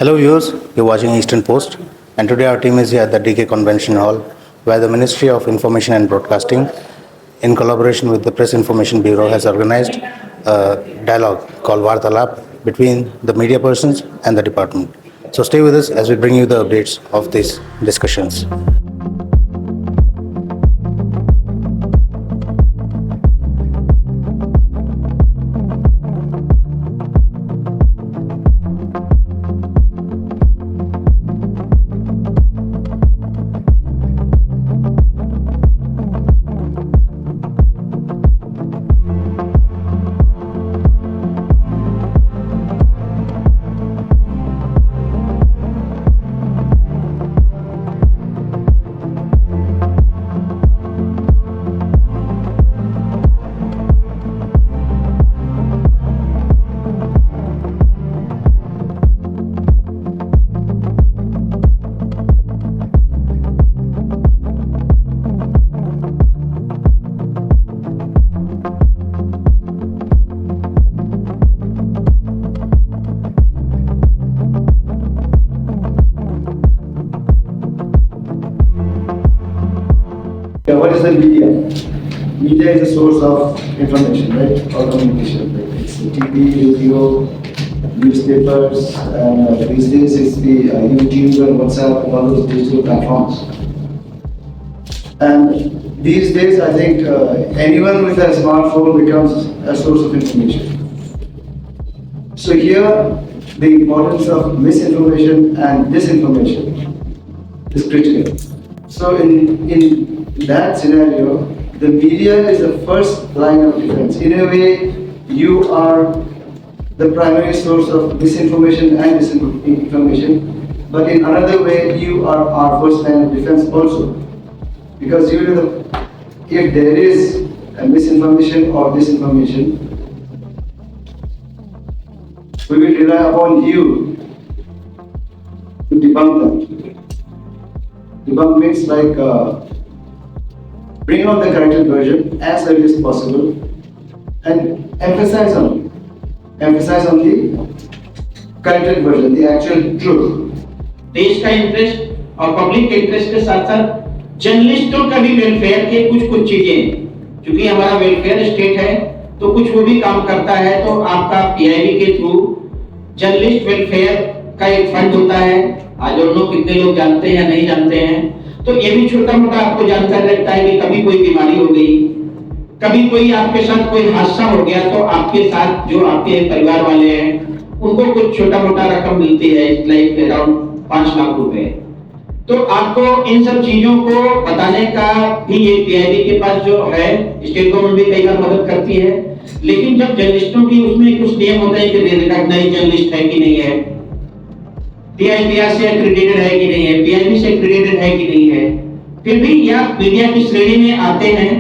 Hello viewers, you're watching Eastern Post, and today our team is here at the DK Convention Hall where the Ministry of Information and Broadcasting in collaboration with the Press Information Bureau has organized a dialogue called Vartalap between the media persons and the department. So stay with us as we bring you the updates of these discussions. Yeah, what is the media? Media is a source of information, right? Or communication. Right? It's the TV, radio, newspapers, and these days it's the YouTube and WhatsApp and all those digital platforms. And these days, I think anyone with a smartphone becomes a source of information. So here, the importance of misinformation and disinformation is critical. So in that scenario, the media is the first line of defense. In a way, you are the primary source of misinformation and disinformation, but in another way, you are our first line of defense also. Because if there is a misinformation or disinformation, we will rely upon you to debunk that. Debunk means bring out the corrected version as early as possible and emphasize on the corrected version, the actual truth. देश का interest और public के interest के साथ साथ जर्नलिस्टों का भी welfare के कुछ चीजें, क्योंकि हमारा वेलफेयर स्टेट है तो कुछ वो भी काम करता है, तो आपका पीआईबी के थ्रू जर्नलिस्ट वेलफेयर का एक फंड होता है। आज लोग कितने लोग जानते हैं या नहीं जानते हैं, तो ये भी छोटा मोटा आपको जानकारी रहता है कि कभी कोई बीमारी हो गई, कभी कोई आपके साथ कोई हादसा हो गया, तो आपके साथ जो आपके परिवार वाले हैं उनको कुछ छोटा मोटा रकम मिलती है, लाइक अराउंड 5 लाख रुपए। तो आपको इन सब चीजों को बताने का भी ये पीआईबी के पास जो है, स्टेट गवर्नमेंट भी कई बार मदद करती है, लेकिन जब जर्नलिस्टों की उसमें कुछ नियम होते हैं कि रिकॉग्नाइज्ड जर्नलिस्ट है कि नहीं है, पीआईबीआर से एक्रेडिटेड है कि नहीं है, पीआईबी से एक्रेडिटेड है कि नहीं है, फिर भी या मीडिया की श्रेणी में आते हैं,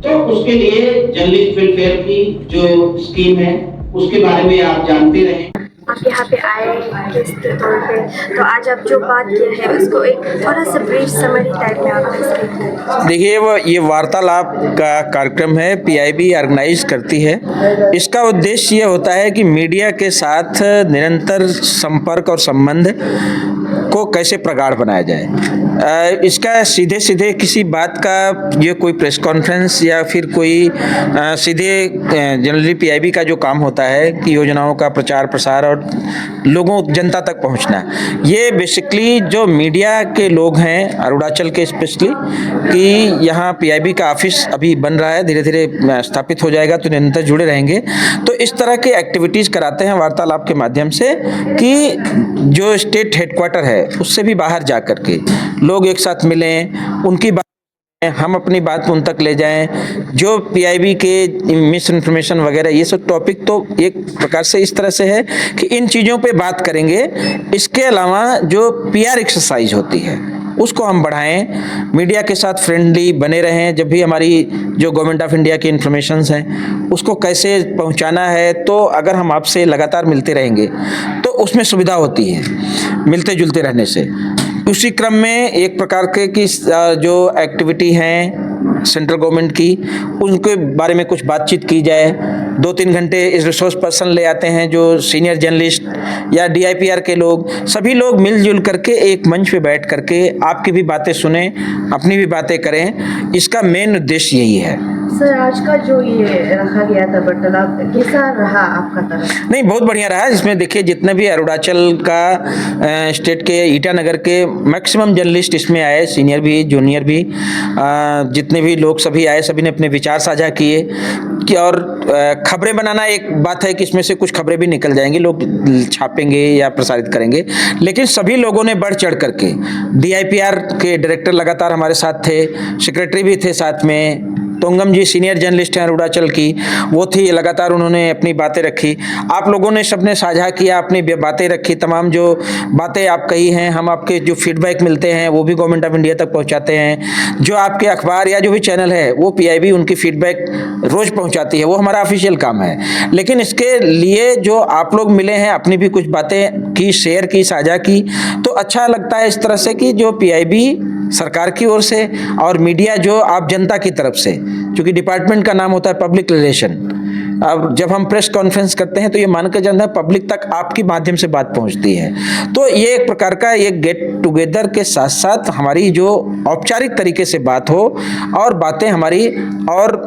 तो उसके लिए जर्नलिस्ट वेलफेयर की जो स्कीम है उसके बारे में आप जानते रहें। आप यहाँ पे आए गेस्ट के तौर पे, तो आज आप जो बात किया है उसको एक थोड़ा सा ब्रीफ समरी टाइप में आप एक्सप्लेन करें। देखिए, ये वार्तालाप का कार्यक्रम है, पीआईबी ऑर्गेनाइज करती है। इसका उद्देश्य ये होता है कि मीडिया के साथ निरंतर संपर्क और संबंध को कैसे प्रगाढ़ बनाया जाए। इसका सीधे सीधे किसी बात का ये कोई प्रेस कॉन्फ्रेंस या फिर कोई सीधे जनरली पीआईबी का जो काम होता है कि योजनाओं का प्रचार प्रसार और लोगों जनता तक पहुंचना, ये बेसिकली जो मीडिया के लोग हैं अरुणाचल के स्पेशली, कि यहाँ पीआईबी का ऑफिस अभी बन रहा है, धीरे धीरे स्थापित हो जाएगा, तो निरंतर जुड़े रहेंगे। तो इस तरह के एक्टिविटीज़ कराते हैं वार्तालाप के माध्यम से कि जो स्टेट हेडक्वार्टर है उससे भी बाहर जा कर के लोग एक साथ मिलें, उनकी बात हम अपनी बात उन तक ले जाएं, जो पीआईबी के मिस इन्फॉर्मेशन वगैरह ये सब टॉपिक तो एक प्रकार से इस तरह से है कि इन चीज़ों पे बात करेंगे। इसके अलावा जो पीआर एक्सरसाइज होती है उसको हम बढ़ाएं, मीडिया के साथ फ्रेंडली बने रहें। जब भी हमारी जो गवर्नमेंट ऑफ इंडिया की इन्फॉर्मेशंस हैं उसको कैसे पहुंचाना है, तो अगर हम आपसे लगातार मिलते रहेंगे तो उसमें सुविधा होती है मिलते जुलते रहने से। उसी क्रम में एक प्रकार के की जो एक्टिविटी हैं सेंट्रल गवर्नमेंट की, उनके बारे में कुछ बातचीत की जाए। 2-3 घंटे इस रिसोर्स पर्सन ले आते हैं जो सीनियर जर्नलिस्ट या DIPR के लोग, सभी लोग मिलजुल करके एक मंच पे बैठ करके आपकी भी बातें सुने, अपनी भी बातें करें। इसका मेन उद्देश्य यही है। सर, आज का जो ये रखा गया था वार्तालाप, कैसा रहा आपका तरफ? नहीं, बहुत बढ़िया रहा। इसमें देखिए जितने भी अरुणाचल का स्टेट के ईटानगर के मैक्सिमम जर्नलिस्ट इसमें आए, सीनियर भी जूनियर भी, जितने भी लोग सभी आए, सभी ने अपने विचार साझा किए कि और खबरें बनाना एक बात है कि इसमें से कुछ खबरें भी निकल जाएंगी, लोग छापेंगे या प्रसारित करेंगे, लेकिन सभी लोगों ने बढ़ चढ़ करके, DIPR के डायरेक्टर लगातार हमारे साथ थे, सेक्रेटरी भी थे साथ में, तोंगम जी सीनियर जर्नलिस्ट हैं अरुणाचल की, वो थी, लगातार उन्होंने अपनी बातें रखी। आप लोगों ने सबने साझा किया, अपनी बातें रखी, तमाम जो बातें आप कही हैं, हम आपके जो फीडबैक मिलते हैं वो भी गवर्नमेंट ऑफ इंडिया तक पहुंचाते हैं। जो आपके अखबार या जो भी चैनल है वो PIB उनकी फीडबैक रोज़ पहुंचाती है, वो हमारा ऑफिशियल काम है। लेकिन इसके लिए जो आप लोग मिले हैं, अपनी भी कुछ बातें की, शेयर की, साझा की, तो अच्छा लगता है इस तरह से कि जो PIB सरकार की ओर से और मीडिया जो आप जनता की तरफ से, क्योंकि डिपार्टमेंट का नाम होता है पब्लिक रिलेशन, अब जब हम प्रेस कॉन्फ्रेंस करते हैं तो ये मान कर जाना है पब्लिक तक आपकी माध्यम से बात पहुंचती है। तो ये एक प्रकार का ये गेट टुगेदर के साथ साथ हमारी जो औपचारिक तरीके से बात हो और बातें हमारी और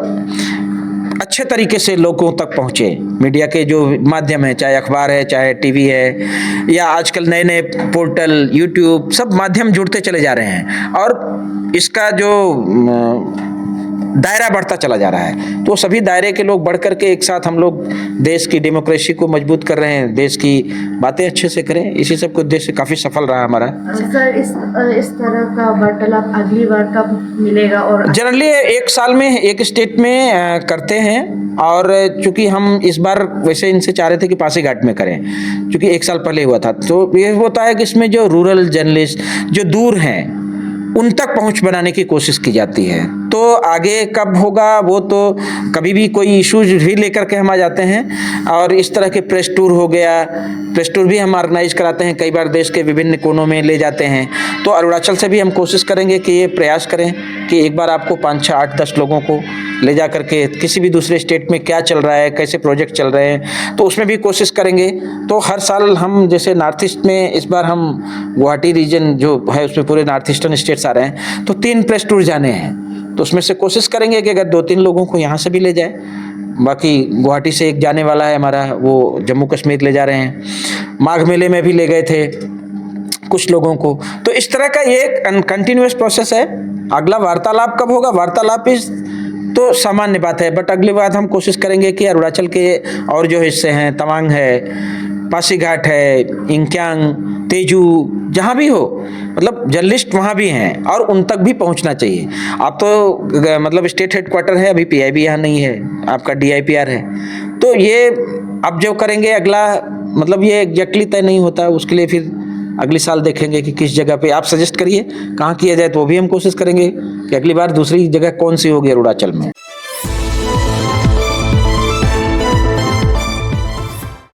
अच्छे तरीके से लोगों तक पहुँचे। मीडिया के जो माध्यम है, चाहे अखबार है, चाहे TV है, या आजकल नए नए पोर्टल, YouTube, सब माध्यम जुड़ते चले जा रहे हैं और इसका जो दायरा बढ़ता चला जा रहा है। तो सभी दायरे के लोग बढ़ करके एक साथ हम लोग देश की डेमोक्रेसी को मजबूत कर रहे हैं, देश की बातें अच्छे से करें, इसी सब के उद्देश्य से काफ़ी सफल रहा हमारा। सर, इस तरह का वार्तालाप अगली बार कब मिलेगा? और जनरली एक साल में एक स्टेट में करते हैं, और चूंकि हम इस बार वैसे इनसे चाह रहे थे कि पासीघाट में करें, क्योंकि एक साल पहले हुआ था। तो ये होता है कि इसमें जो रूरल जर्नलिस्ट जो दूर हैं उन तक पहुंच बनाने की कोशिश की जाती है। तो आगे कब होगा वो तो कभी भी कोई इश्यूज भी लेकर के हम आ जाते हैं। और इस तरह के प्रेस टूर हो गया, प्रेस टूर भी हम ऑर्गेनाइज कराते हैं, कई बार देश के विभिन्न कोनों में ले जाते हैं। तो अरुणाचल से भी हम कोशिश करेंगे कि ये प्रयास करें कि एक बार आपको 5, 6, 8, 10 लोगों को ले जा करके किसी भी दूसरे स्टेट में क्या चल रहा है, कैसे प्रोजेक्ट चल रहे हैं, तो उसमें भी कोशिश करेंगे। तो हर साल हम जैसे नॉर्थ ईस्ट में इस बार हम गुवाहाटी रीजन जो है उसमें पूरे नॉर्थ ईस्टर्न स्टेट्स आ रहे हैं, तो 3 प्रेस टूर जाने हैं। तो उसमें से कोशिश करेंगे कि अगर 2-3 लोगों को यहाँ से भी ले जाए। बाकी गुवाहाटी से एक जाने वाला है हमारा, वो जम्मू कश्मीर ले जा रहे हैं। माघ मेले में भी ले गए थे कुछ लोगों को। तो इस तरह का ये कंटिन्यूअस प्रोसेस है। अगला वार्तालाप कब होगा? वार्तालाप तो सामान्य बात है, बट अगली बार हम कोशिश करेंगे कि अरुणाचल के और जो हिस्से हैं, तवांग है, पासीघाट है, इंक्यांग, तेजू, जहाँ भी हो, मतलब जर्नलिस्ट वहाँ भी हैं और उन तक भी पहुँचना चाहिए। आप तो मतलब स्टेट हेडक्वार्टर है, अभी PIB यहाँ नहीं है, आपका DIPR है। तो ये अब जो करेंगे अगला, मतलब ये एग्जैक्टली तय नहीं होता, उसके लिए फिर अगले साल देखेंगे कि किस जगह पे। आप सजेस्ट करिए कहाँ किया जाए, तो वो भी हम कोशिश करेंगे कि अगली बार दूसरी जगह कौन सी होगी अरुणाचल में।